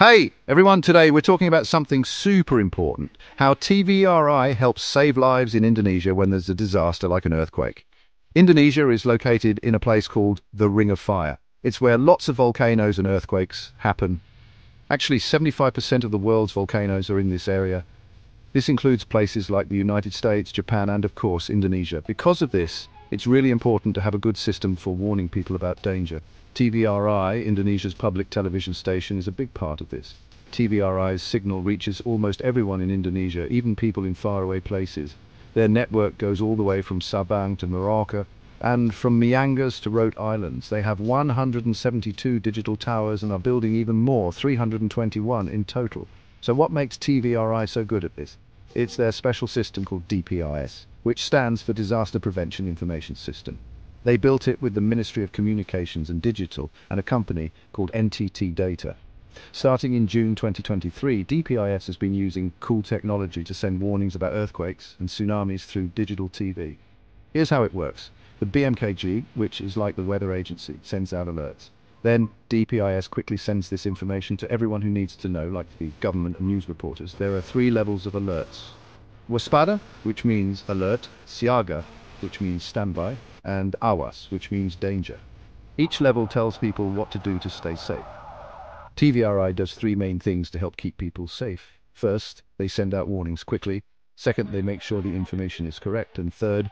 Hey everyone, today we're talking about something super important, how TVRI helps save lives in Indonesia when there's a disaster like an earthquake. Indonesia is located in a place called the Ring of Fire. It's where lots of volcanoes and earthquakes happen. Actually, 75% of the world's volcanoes are in this area. This includes places like the United States, Japan, and of course Indonesia. Because of this, it's really important to have a good system for warning people about danger. TVRI, Indonesia's public television station, is a big part of this. TVRI's signal reaches almost everyone in Indonesia, even people in faraway places. Their network goes all the way from Sabang to Merauke, and from Miangas to Rote Islands. They have 172 digital towers and are building even more, 321 in total. So what makes TVRI so good at this? It's their special system called DPIS, which stands for Disaster Prevention Information System. They built it with the Ministry of Communications and Digital and a company called NTT Data. Starting in June 2023, DPIS has been using cool technology to send warnings about earthquakes and tsunamis through digital TV. Here's how it works. The BMKG, which is like the weather agency, sends out alerts. Then DPIS quickly sends this information to everyone who needs to know, like the government and news reporters. There are 3 levels of alerts. Waspada, which means alert, Siaga, which means standby, and Awas, which means danger. Each level tells people what to do to stay safe. TVRI does 3 main things to help keep people safe. First, they send out warnings quickly. Second, they make sure the information is correct. And third,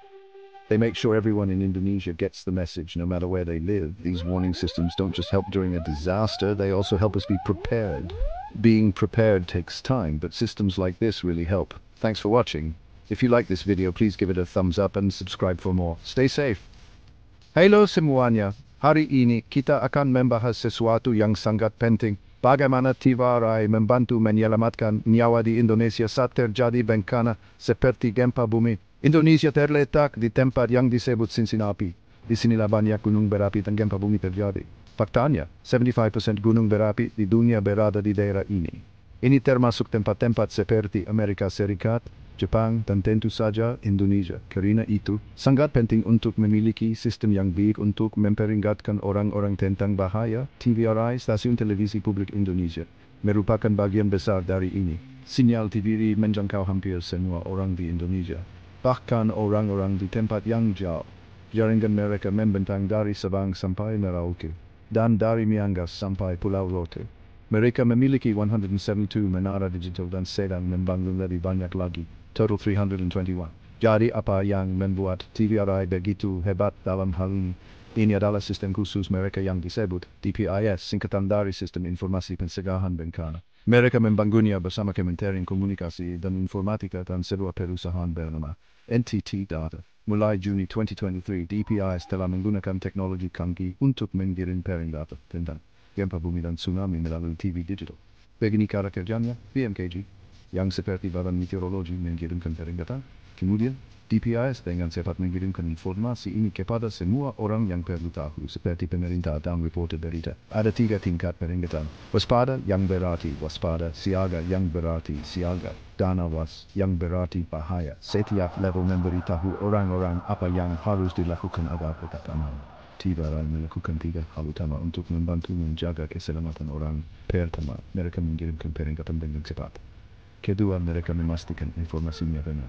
they make sure everyone in Indonesia gets the message, no matter where they live. These warning systems don't just help during a disaster, they also help us be prepared. Being prepared takes time, but systems like this really help. Thanks for watching. If you like this video, please give it a thumbs up and subscribe for more. Stay safe. Halo semuanya, hari ini kita akan membahas sesuatu yang sangat penting. Bagaimana TVRI membantu menyelamatkan nyawa di Indonesia saat terjadi bencana seperti gempa bumi. Indonesia terletak di tempat yang disebut cincin api. Di sinilah banyak gunung berapi dan gempa bumi terjadi. Faktanya, 75% gunung berapi di dunia berada di daerah ini. Ini termasuk tempat-tempat seperti Amerika Serikat, Jepang, dan tentu saja Indonesia. Karena itu, sangat penting untuk memiliki sistem yang baik untuk memperingatkan orang-orang tentang bahaya. TVRI, Stasiun Televisi Publik Indonesia, merupakan bagian besar dari ini. Sinyal TVRI menjangkau hampir semua orang di Indonesia. Bahkan orang-orang di tempat yang jauh. Jaringan mereka membentang dari Sabang sampai Merauke, dan dari Miangas sampai Pulau Rote. Mereka memiliki 172 menara digital dan sedang membangun lebih banyak lagi, total 321. Jadi apa yang membuat TVRI begitu hebat dalam hal ini? Ini adalah sistem khusus mereka yang disebut DPIS, singkatan dari Sistem Informasi Pencegahan Bencana. Mereka membangunnya bersama Kementerian Komunikasi dan Informatika dan sebuah perusahaan bernama NTT Data. Mulai Juni 2023, DPIS telah menggunakan teknologi canggih untuk mengirim peringatan tentang gempa bumi dan tsunami melalui TV digital. Begini cara kerjanya, BMKG, yang seperti Badan Meteorologi mengirimkan peringatan. Kemudian, DPIS dengan cepat mengirimkan informasi ini kepada semua orang yang perlu tahu, seperti pemerintah dan reporter berita. Ada 3 tingkat peringatan. Waspada yang berarti waspada, siaga yang berarti siaga, dan awas yang berarti bahaya. Setiap level memberitahu orang-orang apa yang harus dilakukan agar tetap aman. TVRI melakukan 3 hal utama untuk membantu menjaga keselamatan orang. Pertama, mereka mengirimkan peringatan dengan cepat. Kedua, mereka memastikan informasinya benar.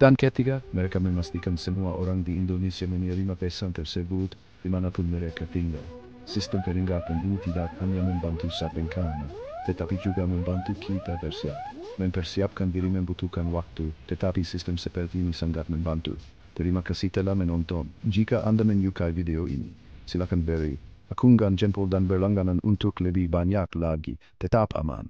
Dan ketiga, mereka memastikan semua orang di Indonesia menerima pesan tersebut dimanapun mereka tinggal. Sistem peringatan ini tidak hanya membantu saat bencana, tetapi juga membantu kita bersiap. Mempersiapkan diri membutuhkan waktu, tetapi sistem seperti ini sangat membantu. Terima kasih telah menonton. Jika Anda menyukai video ini, silakan beri, akungkan jempol dan berlangganan untuk lebih banyak lagi. Tetap aman.